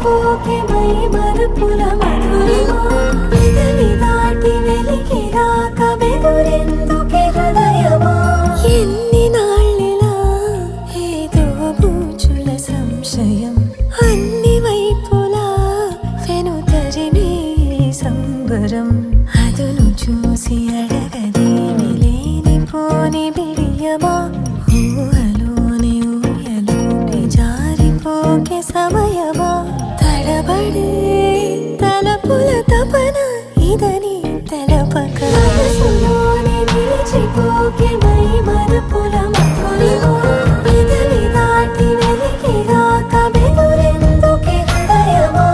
మరిచిపోకే my Marupula Madhurima పెదవి దాటి వెలికి రాక బెదురెందుకే హృదయమా ఎన్ని నాళ్ళిలా ఏదో బూచుల సంశయం అన్ని వైపులా వెనుతరిమే సంబరం అదును చూసి అడగదేమి లేనిపోని బిడియమా ఊహలోని ఊయలోకి జారిపోకే సమయమా తడబడే తలపుల తపన ఇదని తెలపక మనసులోని నిలిచిపోకే మై మరుపుల మధురిమా పెదవి దాటి వెలికి రాక బెదురెందుకే హృదయమా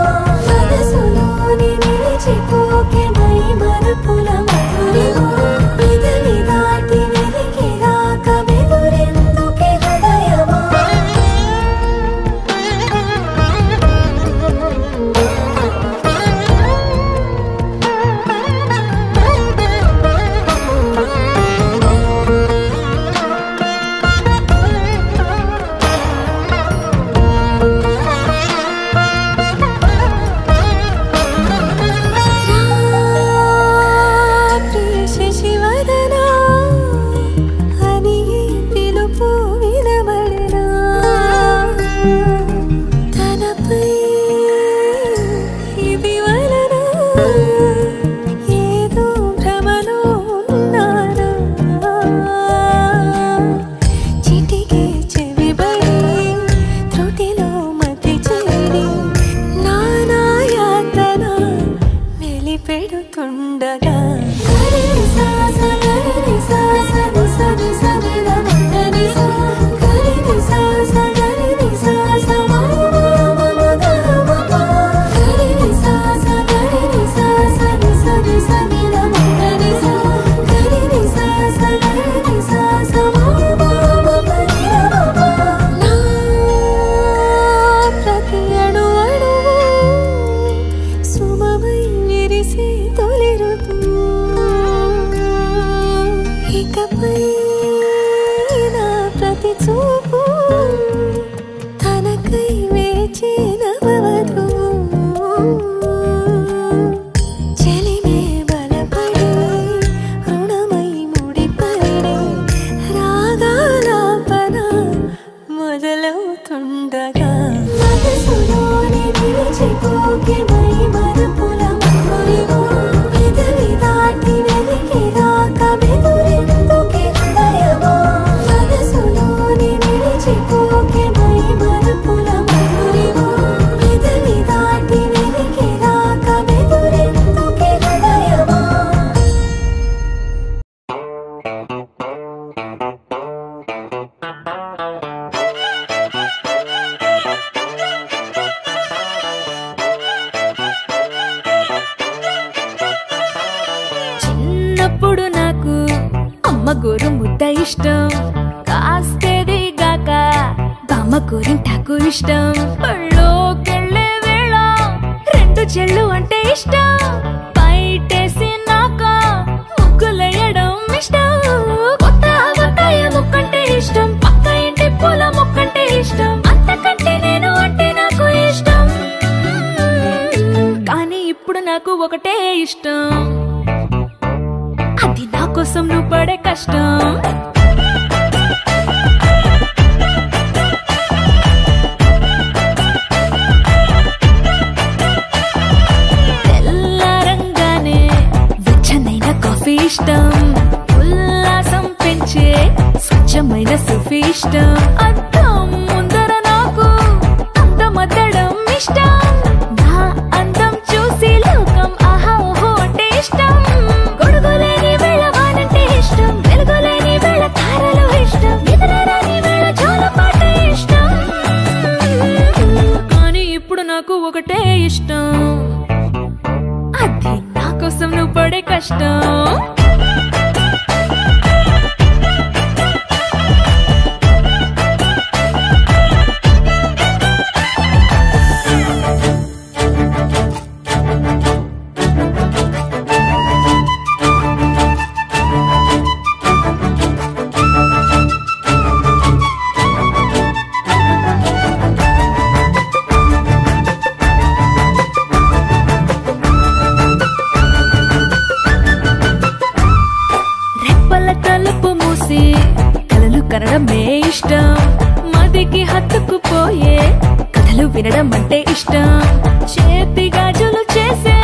మనసులోని నిలిచిపోకే మై మరుపుల మధురిమా పెదవి దాటి వెలికి రాక బెదురెందుకే హృదయమా శశివదనా అని పిలుపు వినబడనా తనపై ఇది వలన ఏదో భ్రమలో ఉన్నానా చిటికే చెవిబడి త్రుటిలో మతి చేరి నానాయాతన వెలిపెడుతుండగా ప్రతి అణు అణువు సుమమై విరిసే తొలి ఋతువు ఇకపై నా ప్రతి చూపు తనకై వేచి నవవధువు చెలిమే బలపడి రుణమై ముడిపడి రాగాలాపన మొదలవుతుండగా మనసులోని నిలిచిపోకే మై మరుపుల మధురిమా పెదవి దాటి వెలికి రాక బెదురెందుకే హృదయమా మనసులోని నిలిచిపోకే మై మరుపుల మధురిమా పెదవి దాటి వెలికి రాక బెదురెందుకే హృదయమా చిన్నప్పుడు నాకు అమ్మ గోరు ముద్ద ఇష్టం కాస్తేది గాక బామ్మ గోరింటాకు ఇష్టం పళ్ళోకెళ్ళే వేళ రెండు చెళ్ళు అంటే ఇష్టం బయటేసి నాక ముగ్గులేయడం ఇష్టం కొత్త కొత్త ముక్కంటే ఇష్టం పక్క ఇంటి పూల మొక్కంటే ఇష్టం అంతకంటే నేను అంటే నాకు ఇష్టం కానీ ఇప్పుడు నాకు ఒకటే ఇష్టం అది నా కోసం నువ్వు పడే కష్టం తెల్లారంగానే వెచ్చనైన కాఫీ ఇష్టం ఉల్లాసం పెంచే స్వచ్ఛమైన సూఫీ ఇష్టం అద్దం ముందర నాకు అందమద్దడం ఇష్టం నా అందం చూసి లోకం ఆహా ఓహో అంటే ఇష్టం గొడుగులేని వేళ వానంటే ఇష్టం వెలుగులేని వేళ తారలు ఇష్టం నిద్రరాని వేళ జోలపాట ఇష్టం కానీ ఇప్పుడు నాకు ఒకటే ఇష్టం అది నా కోసం నువ్వు పడే కష్టం హత్తుకుపోయే కథలు వినడం అంటే ఇష్టం. చేతి గాజులు చేసే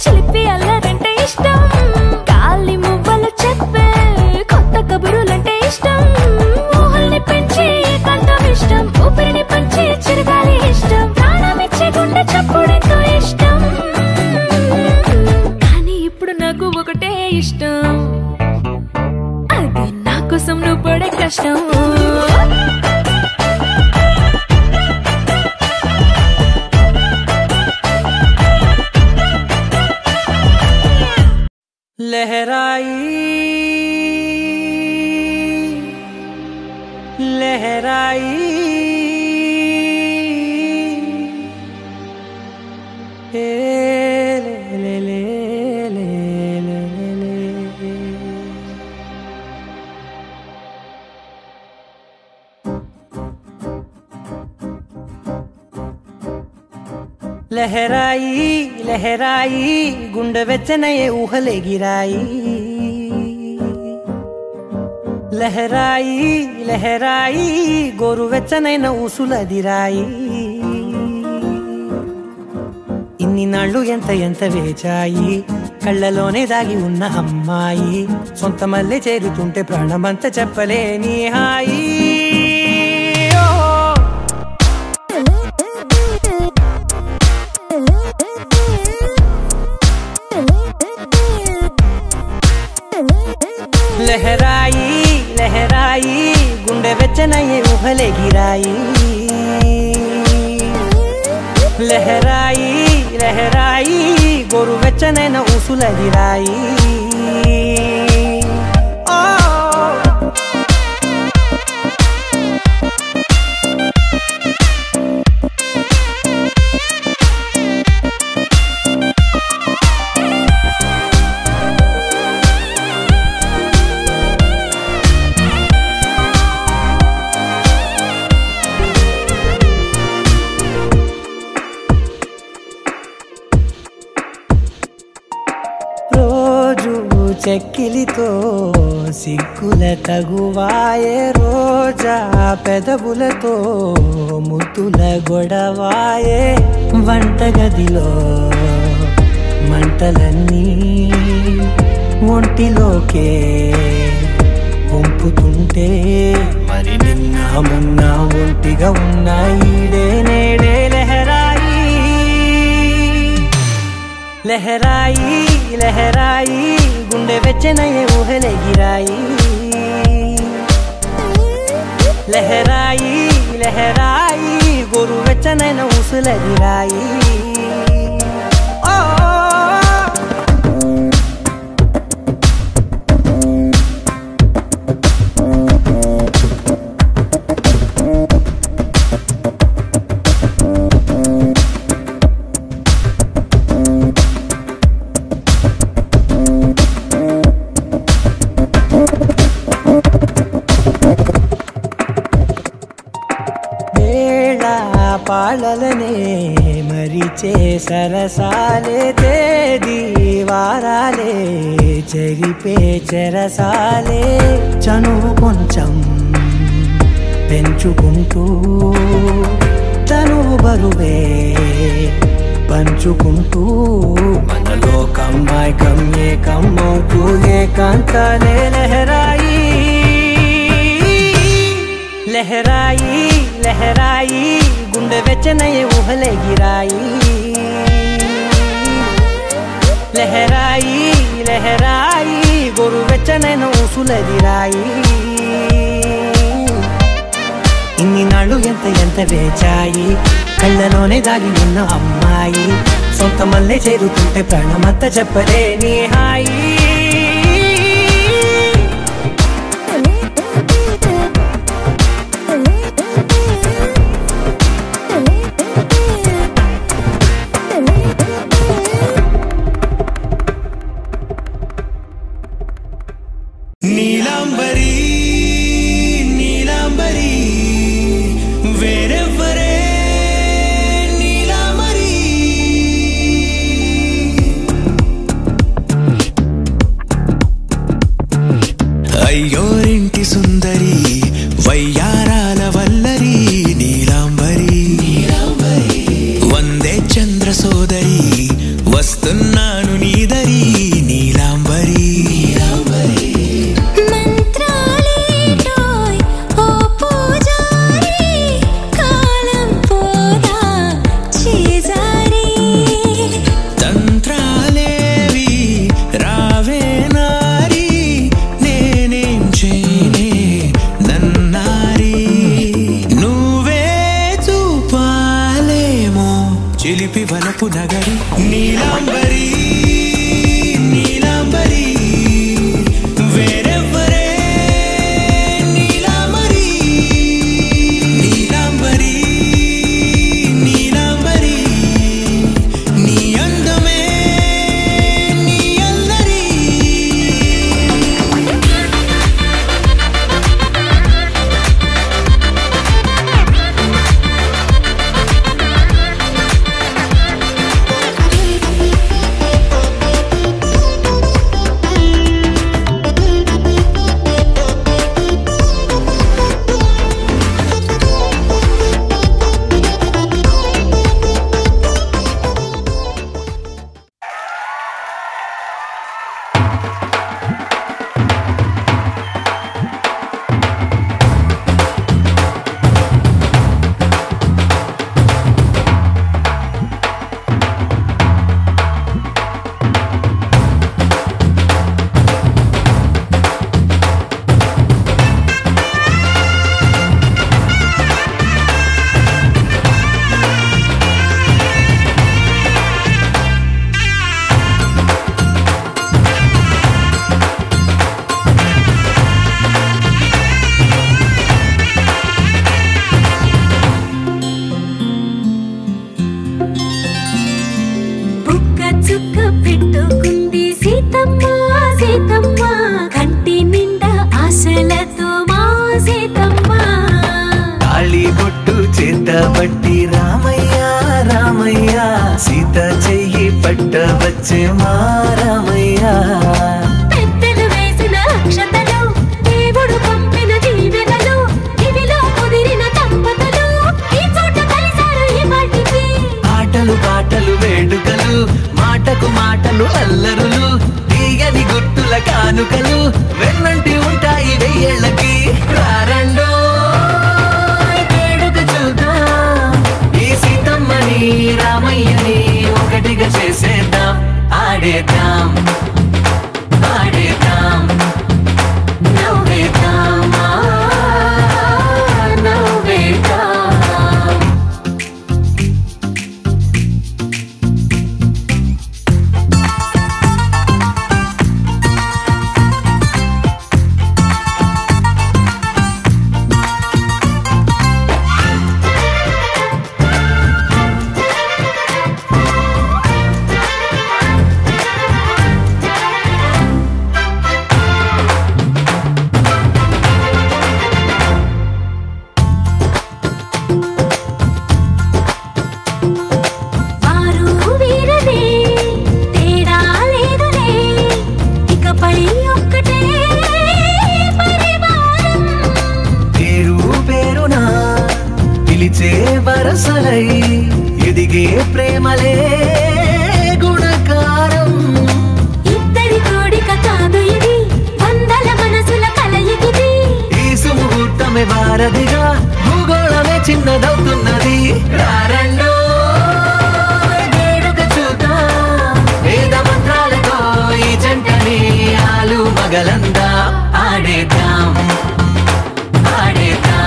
చిలిపి అల్లరంటే ఇష్టం. గాలి మువ్వలు చెప్పే కొత్త కబురులంటే ఇష్టం. ఊహల్ని పెంచి ఏకాంతం ఇష్టం. ఊపిరిని పంచి చిరగాలి ఇష్టం. ప్రాణమిచ్చే గుండె చప్పుడెంతో ఇష్టం. కానీ ఇప్పుడు నాకు ఒకటే ఇష్టం, అది నా కోసం నువ్వు పడే కష్టం. लहराई लहराई ले ले ले ले ले ले लहराई लहराई गुंड वेच्चनये ऊहले गिराई. लहराई लहराई गोरु वेच्चनैन ऊसुलदिराई. ఇన్ని నాళ్ళు ఎంత ఎంత వేచాయి కళ్ళలోనే దాగి ఉన్న అమ్మాయి. సొంత మల్లె చేరుతుంటే ప్రాణమంత చెప్పలేని హాయి. लहराई लहराई गुंडे वेच्चनये ऊहले गिराई. लहराई लहराई गोरु वेच्चनैन ऊसुलदिराई. చెక్కిలితో సిగ్గుల తగువాయే రోజా పెదవులతో ముద్దుల గొడవాయే. వంటగదిలో మంటలన్నీ ఒంటిలోకే వంపుతుంటే మరి నిన్న మొన్న ఒంటిగా ఉన్న ఈడే నేడే. లహరాయి లహరాయి లహరాయి గుండె వెచ్చనయ్యే ఊహలే గిరాయి. లహరాయి లహరాయి గోరు వెచ్చనైన ఊసులదిరాయి. పాలలనే మరిచే సరసాలే తేదీ వారాలే చెరిపే చెరసాలే. చనువు కొంచెం పెంచుకుంటూ తనువు బరువే పంచుకుంటూ మనలో కమ్మాయికం ఏకమ్మవుతూ ఏకాంతాలే. లహరాయి లహరాయి లహరాయి గుండె వెచ్చనయ్యే ఊహలే గిరాయి. లహరాయి లహరాయి గోరు వెచ్చనైన ఊసులదిరాయి. ఇన్ని నాళ్ళు ఎంత ఎంత వేచాయి కళ్ళలోనే దాగి ఉన్న అమ్మాయి. సొంత మల్లె చేరుతుంటే ప్రాణమంతా చెప్పలేని హాయి. నీలాంబరి నీలాంబరి వేరెవ్వరే నీలాంబరి. అయ్యోరింటి సుందరి వయ్యారాల వల్లరి నీ మెరుపు నగరి నీలాంబరి నీలాంబరి వేరెవ్వరే నీలాంబరి నీలాంబరి నీలాంబరి నీ అందమే నీ అల్లరి బట్టి రామయ్య రామయ్య సీత చెయ్యి పట్టవచ్చే మా రామయ్య పెద్దలు వేసిన అక్షతలు దేవుడు పంపిన దీవెనలు ఇవిలో కుదిరిన దంపతులు ఈ చోట కలిసారు ఈ వాటికి ఆటలు పాటలు వేడుకలు మాటకు మాటలు అల్లరులు తీయని గుర్తుల కానుకలు వెన్నంటి ఉంటాయి వెయ్యేళ్ళకి రారండో రామయ్యని ఒకటిగా చేసేద్దాం ఆడేద్దాం ఆడేద్దాం నవ్వేద్దాం నవ్వేద్దాం వరసలై ఎదిగే ప్రేమలే గుణకారం ఇద్దరి కోడిక కాదు ఇది వందల మనసుల కలయికిది ఈ సుముహూర్తమే వారధిగా భూగోళమే చిన్నదవుతున్నది రారండో వేడుక చూద్దాం వేద మంత్రాలతో ఈ జంటని ఆలు మగలందా ఆడేద్దాం ఆడేద్దాం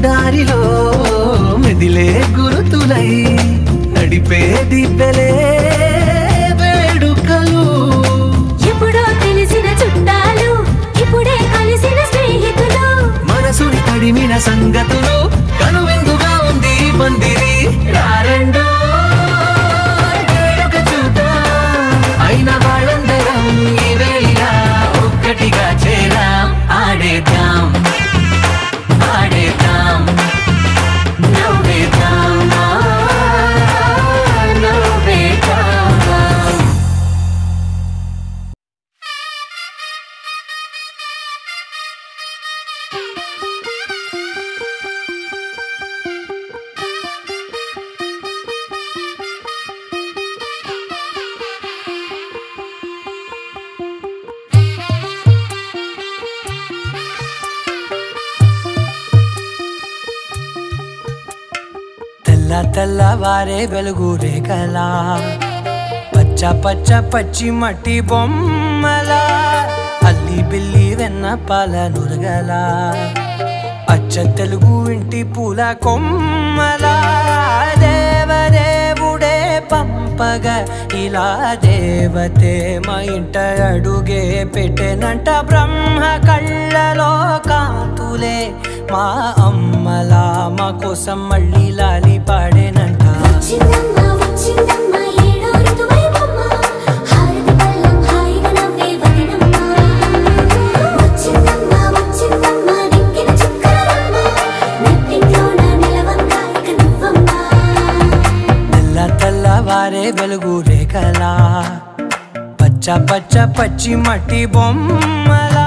దారిలో మెదిలే గురుతులై నడిపే దిబ్బెలే వేడుకలు ఎప్పుడో తెలిసిన చుట్టాలు ఇప్పుడే కలిసిన స్నేహితులు మనసుని తడిమిన సంగతులు కనువిందుగా ఉంది పందిరి రారండో వేడుక చూద్దాం అయిన వాళ్ళందరం ఈ వేళ ఒక్కటిగా చేరాం ఆడేద్దాం ఆడేద్దాం నవ్వేద్దాం నవ్వేద్దాం తెల్లవారే వెలుగు రేఖలా పచ్చ పచ్చ పచ్చి మట్టి బొమ్మలా అల్లి బిల్లి వెన్న పాల నురగలా అచ్చ తెలుగు ఇంటి పూల కొమ్మలా దేవదేవుడే పంపగా ఇలా దేవతే మా ఇంట అడుగే పెట్టెనంట బ్రహ్మ కళ్ళలో కాంతులే మా అమ్మలా మా కోసం మళ్ళీ లాలి పాడేనంట తెల్లవారే వెలుగు రేఖలా పచ్చ పచ్చ పచ్చి మట్టి బొమ్మలా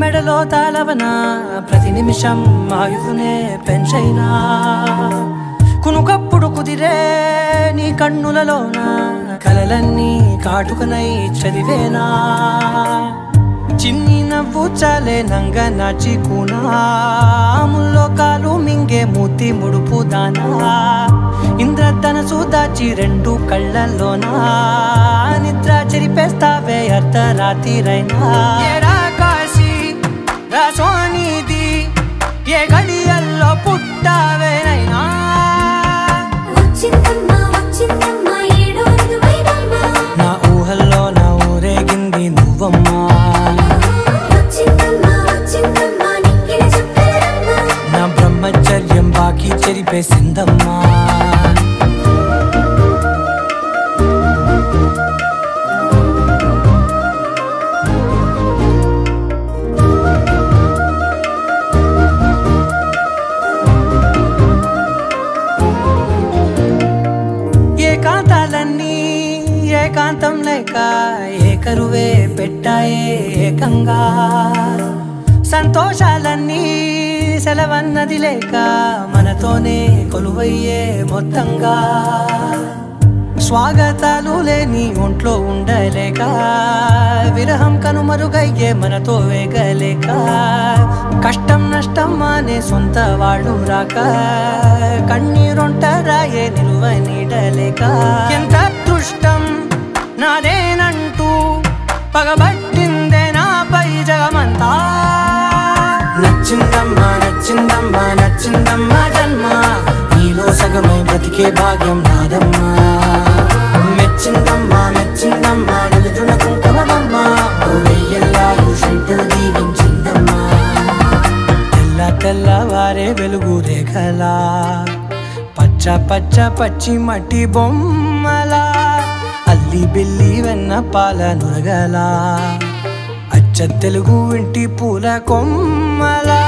మెడలో తాళవన ప్రతి నిమిషం ఆయుధునే పెంచైనా కునుకప్పుడు కుదిరే నీ కన్నులలోన కలలన్నీ కాటుకనై చదివేనా చిన్ని నవ్వు చాలే నంగ నాచి కూనాముల్లో కాలు మింగే మూతి ముడుపు దానా ఇంద్రధనసు దాచి రెండు కళ్ళల్లోనా నిద్ర చెరిపేస్తావే అర్ధరాత్రిరైనా రాసోనిది ఏ గడియల్లో పుట్టావేనైనా నా ఊహల్లో నా ఊరేగింది నువ్వమ్మా నా బ్రహ్మచర్యం బాకీ చెరిపేసిందమ్మా ఏకాంతం లేక ఏకరువే పెట్టాయే ఏకంగా సంతోషాలన్నీ సెలవన్నది లేక మనతోనే కొలువయ్యే మొత్తంగా స్వాగతాలు లేని ఒంట్లో ఉండలేక విరహం కనుమరుగయ్యే మనతో వేగలేక కష్టం నష్టం అనే సొంత వాడు రాక కన్నీరొంటరాయే నిలువ నీడలేక ఎంత అదృష్టం నాదేనంటూ పగబట్టిందే నాపై జగమంతా నచ్చిందమ్మా నచ్చిందమ్మా నచ్చిందమ్మా జన్మ నీలో సగమై బ్రతికే భాగ్యం నాదమ్మా మెచ్చిందమ్మా మెచ్చిందమ్మా నిలుతున్న కుంకుమమ్మా వెయ్యల్లాలు శంకరు దీవించిందమ్మా తెల్లవారే వెలుగు రేఖలా పచ్చ పచ్చ పచ్చి మట్టి బొమ్మలా అల్లి బిల్లి వెన్న పాల నురగలా అచ్చ తెలుగు ఇంటి పూల కొమ్మలా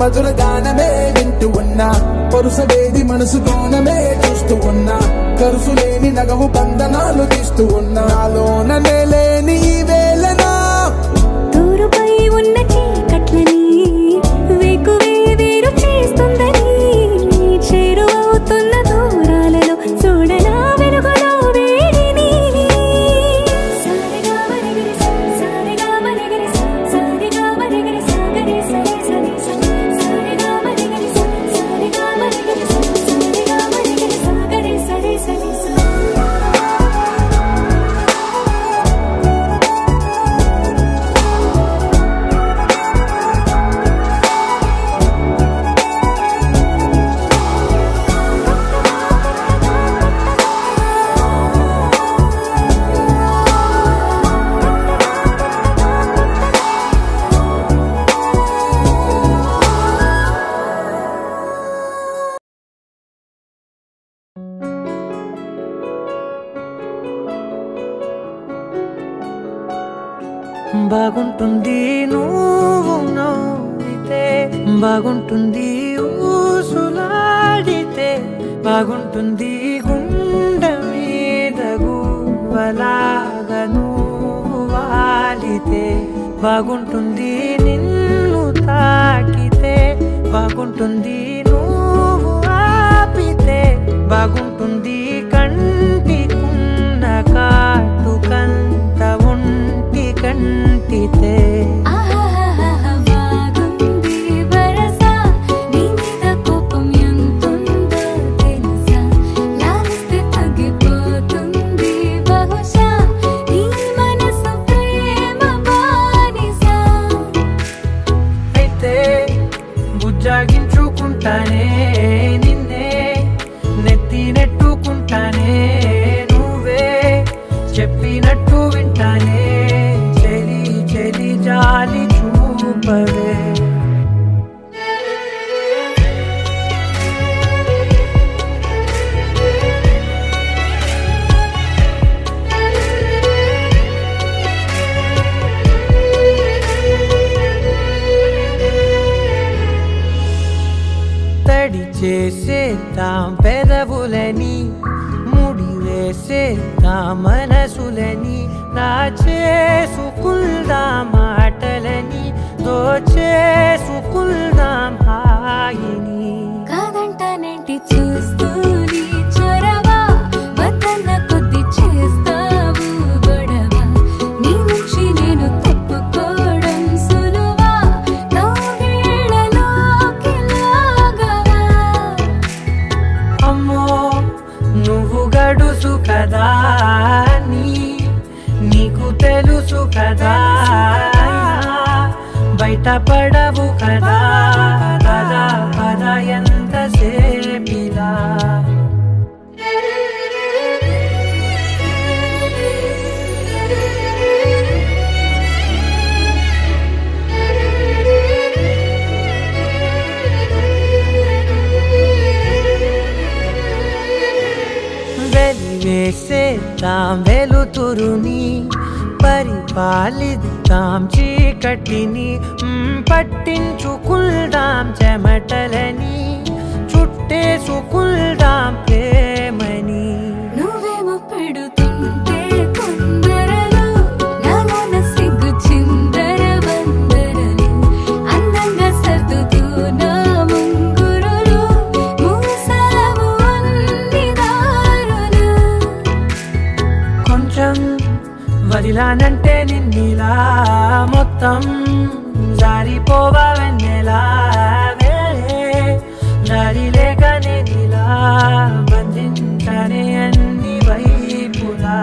మధుర గానమే వింటూ ఉన్నా పరుసవేది మనసు కోణమే చూస్తూ ఉన్నా కరుసులేని నగవు బంధనాలు తీస్తూ ఉన్నా నాలోననే లేని ఈ వేళనా తూరుపై ఉన్న చీకట్లని వేకువే వేరు చేస్తుందని చేరువవుతున్న దూరాలలో చూడనా వెలుగులో వేడిని సారెగా మరిగిరి సారెగా మరిగిరి సారెగా మరిగిరి సాగరి సరి సరి సారెగా మరిగిరి సారెగా మరిగిరి సారెగా మరిగిరి సాగరి సరి సరి బాగుంటుంది నువ్వు నవ్వితే బాగుంటుంది ఊసులాడితే బాగుంటుంది గుండె మీద గువ్వలాగా నువ్వు వాలితే బాగుంటుంది నిన్ను తాకితే బాగుంటుంది నువ్వు ఆపితే బాగుంటుంది కంటికున్న కాటుకంత ఒంటి కంటితే బాగుంది వరస నీ మీద కోపం ఎంతుందో తెలుసా లాలిస్తే తగ్గిపోతుంది బహుశా నీ మనసు ప్రేమ బానిసా అయితే బుజ్జాగించుకుంటానే నిన్నే నెత్తి నెట్టుకుంటానే నువ్వే చెప్పినట్టు వింటానే చెలి చెలి జాలి చూపవే తడి చేసేద్దాం పెదవులని ముడి వేసేద్దాం మనసులని నా చేసుకుందాం మాటలని దోచేసుకుందాం హాయిని కాదంటానేంటి చూస్తూని చొరవ వద్దన్న కొద్ది చేస్తావు గొడవ నీ నుంచి నేను తప్పుకోవడం సులువా నవ్వేళ్ళలోకి లాగవా అమ్మో నువ్వు గడుసు కదా నీకు తెలుసు కదా బయట పడవు కదా పద పద ఎంత సేపిలా వెలివేసేద్దాం వెలుతురుని పరిపాలిద్దాం చీకటిని పట్టించుకుందాం చెమటలని చుట్టేసుకుందాం ప్రేమని నువ్వేమో పెడుతుంటే కొందరలు నాలోన సిగ్గు చిందర వందరలు అందంగా సర్దుతూ నా ముంగురులు మూసావు అన్ని దారులు కొంచెం వదిలానంటే నిన్నిలా మొత్తం జారిపోవా వెన్నెలా దారి లేక నేనిలా బంధించనే అన్ని వైపులా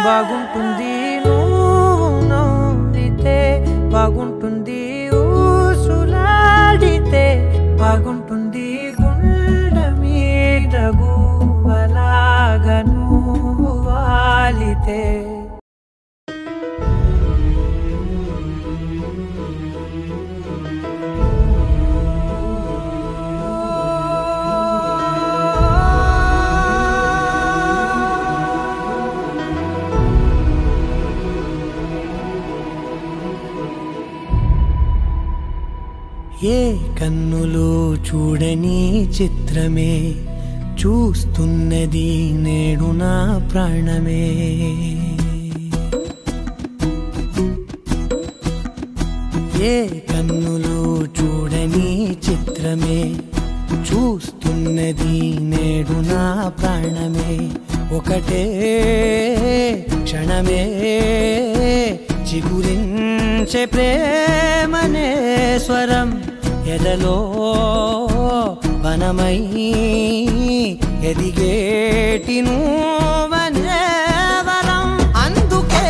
బాగుంటుంది నువ్వు నవ్వితే బాగుంటుంది ఊసులాడితే బాగుంటుంది గుండె మీద గువ్వలాగా నువ్వు వాలితే ఏ కన్నులు చూడని చిత్రమే చూస్తున్నది నేడు నా ప్రాణమే. ఏ కన్నులు చూడని చిత్రమే చూస్తున్నది నేడు నా ప్రాణమే. ఒకటే క్షణమే చిగురించే ప్రేమనే స్వరం ఎదలో వనమై ఎదిగేటి నువ్వనే వరం. అందుకే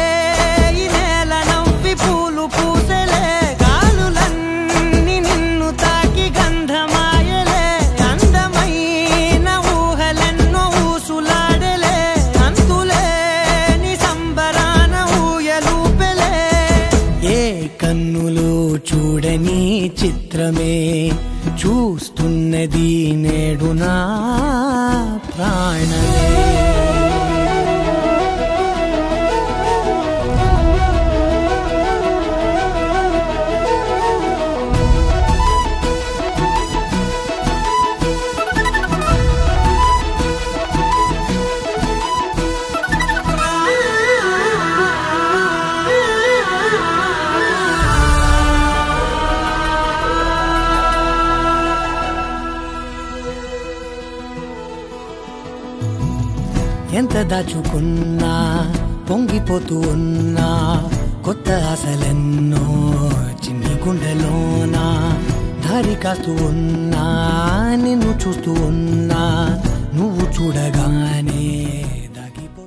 ఈ నేల నవ్వి పూలు పూసెలే, గాలులన్నీ నిన్ను తాకి గంధమాయలే. అందమైన ఊహలెన్నో ఊసులాడలే, అంతులేని సంబరాన ఊయలూపెలే. ఏ కన్నులు చూడని చిత్రమే చూస్తున్నది నేడు నా ప్రాణమే. ఎంత దాచుకున్నా పొంగిపోతూ ఉన్నా, కొత్త ఆశలెన్నో చిన్ని గుండెలోనా దారి కాస్తూ ఉన్నా. నిన్ను చూస్తూ ఉన్నా, నువ్వు చూడగానే దాగిపో.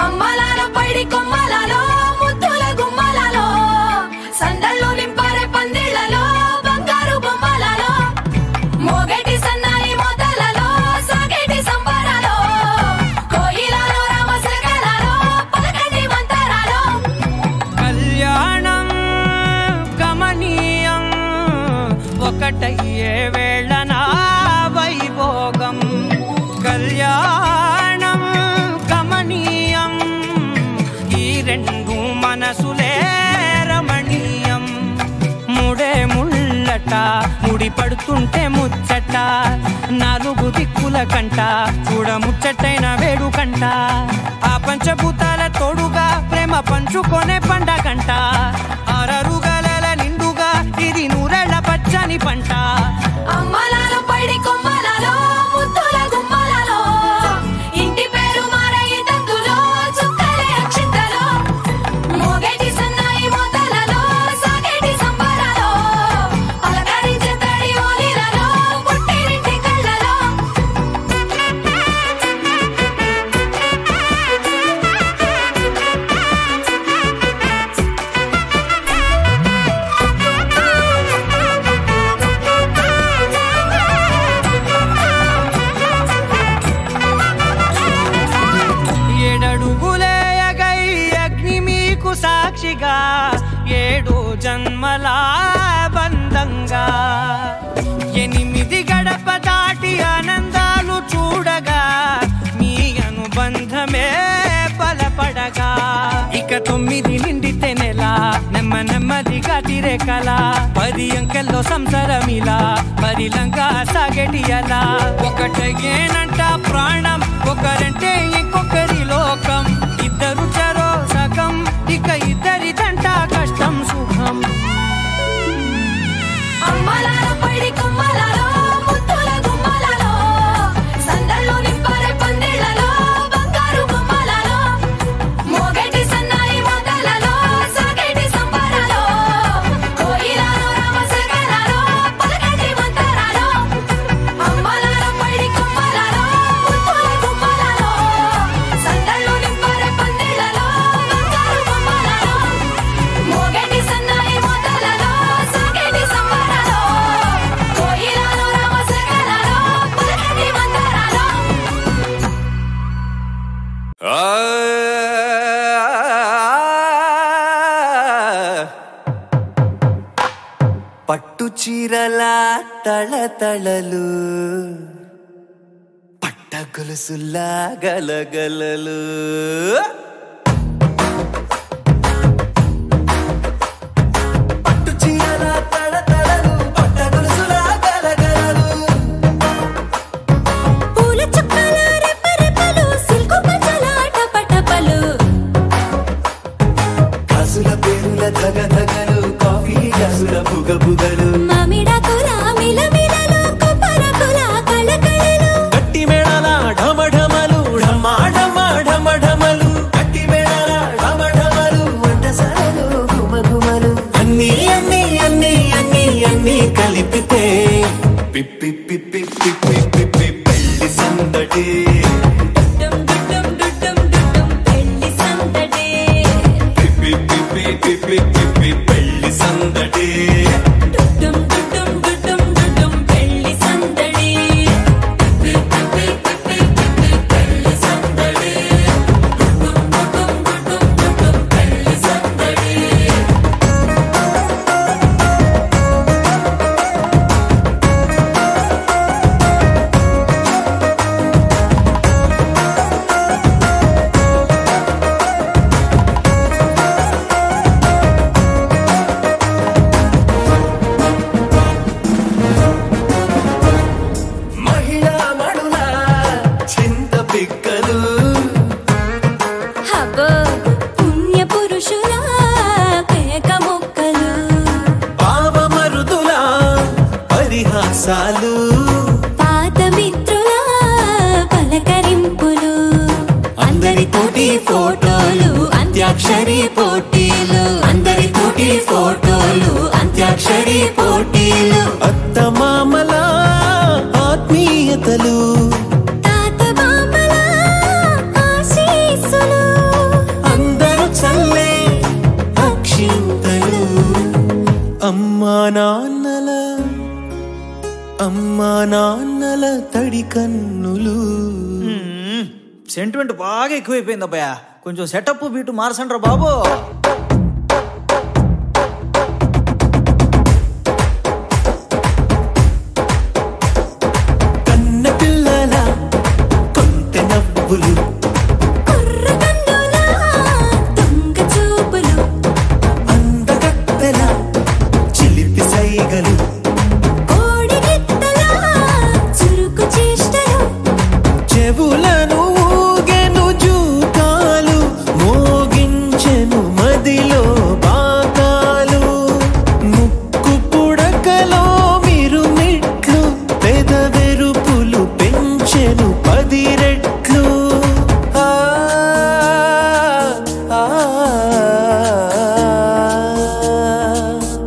అమ్మలాలో పైడి కొమ్మలలో ముద్దుల గుమ్మలలో, సందళ్ళు నింపారే పందిళ్లలో బంగారు బొమ్మలలో, మోగేటి సన్నాయి మోతలలో సాగేటి సంబరాలో, కోయిలలో రామశకలలో పలకటి మంతరాలో. కళ్యాణం గమనీయం ఒకటయ్యే వేళ నా వైభోగం. కళ్యాణం గమనీయం ఈ రెండు మనసులే రమణీయం. ముడే ముళ్ళట ముడి పడుతుంటే ముచ్చట, నాలుగు దిక్కుల కంట చూడ ముచ్చటైన వేడుకంట. ఆ పంచభూతాల తోడుగా ప్రేమ పంచుకొనే పండగంట. అరరుగల నిండుగా ఇది నూరెళ్ళ పచ్చని పంట. అమ్మలాలో పైడి కొమ్మలలో ముద్దుల గుమ్మలలో, ఇంటి పేరు మారయి తందులో చుక్కలే అక్షింతలో, మోగేటి సన్నాయి మోతలలో సాగేటి సంబరాలో, పలకరించే తడి ఓలిలలో పుట్టినింటి కళ్ళలో. ఏడడుగులేయగై అగ్ని మీకు సాక్షిగా, ఏడు జన్మల బంధంగా. 8 గడప దాటి ఆనందాలు చూడగా, మీ అనుబంధమే బలపడగా. ఇక 9 నిండితే నెల నెమ్మదిగా తిరే కల. 10 అంకెల్లో సంసారమిలా పరిలంగా సాగటి అలా. ఒకటేనంట ప్రాణం, ఒకరంటే ఇంకొకరి లోకం. ఇద్దరు చరో సగం, ఇక ఇద్దరిదంట కష్టం సుఖం. అమ్మలాలో పైడి కొమ్మలలో ముద్దుల గుమ్మలలో, సందళ్ళు నింపారే పందిళ్లలో బంగారు బొమ్మలలో, మోగేటి సన్నాయి మోతలలో సాగేటి సంబరాలో, కోయిలలో రామశకలలో పలకటి మంతరాలో. అమ్మలాలో పైడి కొమ్మలలో ముద్దుల గుమ్మలలో, పట్టు చీరల తళతళలు పట్ట గొలుసులా గలగలలు పట్టు చీరల తళతళలు పట్ట గొలుసులా గలగలలు పూల చుక్కల రెపరెపలు సిల్కు పంచల టపటపలు గాజుల పేరుల ధగధగలు కాఫీ గాజుల బుగబుగలు మామిడాకుల మిలమిలలు కొబ్బరకుల కళకళలు గట్టి మేళాల ఢమఢమలు ఢమా ఢమా ఢమఢమలు గట్టి మేళాల ఢమఢమలు వంటసాలలు గుమగుమలు అన్నీ అన్నీ అన్నీ అన్నీ అన్నీ కలిపితే పిప్పి పిప్పి పిప్పి పిప్పి పెళ్లి సందడి డుమ్ డుమ్ డుమ్ డుమ్ పెళ్లి సందడి పిప్పి పిప్పి పిప్పి పిప్పి పెళ్లి సందడి డుమ్ డుమ్ డుమ్ డుమ్ పెళ్లి సందడి పిప్పి పిప్పి పిప్పి పెళ్లి సందడి డుమ్ డుమ్ డుమ్ పెళ్లి సందడి మహిళా మడుల చింత పిక్కలు హబో పుణ్య పురుషుల కేక మొక్కలు పావమరుదుల పరిహాసాలు పాత మిత్రుల పలకరింపులు అందరితోటి ఫోటోలు అంత్యాక్షరి పోటీలు అందరితోటి ఫోటోలు అంత్యాక్షరి పోటీలు అత్తమామల ఆత్మీయతలు తాత బామ్మల ఆశీస్సులు అందరూ చల్లే అక్షింతలు అమ్మా నాన్నల తడి కన్నులు సెంటిమెంట్ బాగా ఎక్కువైపోయింది అబ్బాయ కొంచెం సెటప్ బీటు మార్చండ్రా బాబు కన్న పిల్లల కొంటె నవ్వులు కుర్రకన్నుల దొంగ చూపులు అందగత్తెల చిలిపి సైగలు కోడిగిత్తల చురుకు చేష్టలు చెవులను ఊగెను జూకాలు మోగించెను మదిలో బాకాలు ముక్కు పుడకలో మిరుమిట్లు పెదవెరుపులు పెంచెను 10 రెట్లు ఆ, ఆ,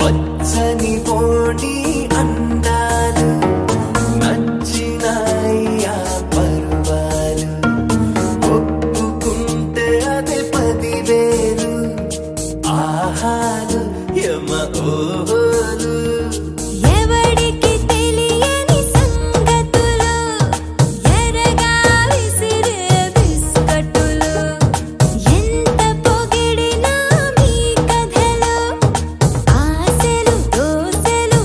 పచ్చని పోటీ అందాలు నచ్చినాయ్యా పరువాలు ఒప్పుకుంటే అదే 10,000 ఆహాలు యమ ఓహోలు ఎవడికి తెలియని సంగతులు ఎరగా విసిరే బిస్కట్టులు ఎంత పొగిడినా మీ కథలు ఆశలు దోశలు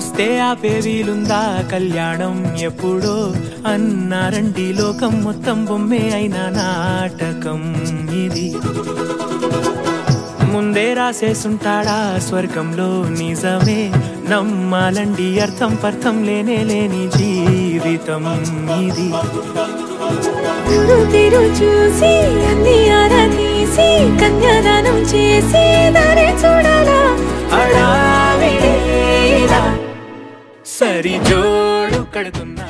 వస్తే ఆపే వీలుందా కళ్యాణం ఎప్పుడో అన్నారండి లోకం మొత్తం బొమ్మే అయిన నాటకం ఇది ముందే రాసేసుంటాడా స్వర్గంలో నిజమే నమ్మాలండి అర్థం పర్థం లేని జీవితం ఇది తీరు చూసి అన్ని ఆరా తీసి కన్యాదానం చేసి దారి చూడాలా హడావిడిలా సరి జోడు కడుతున్నా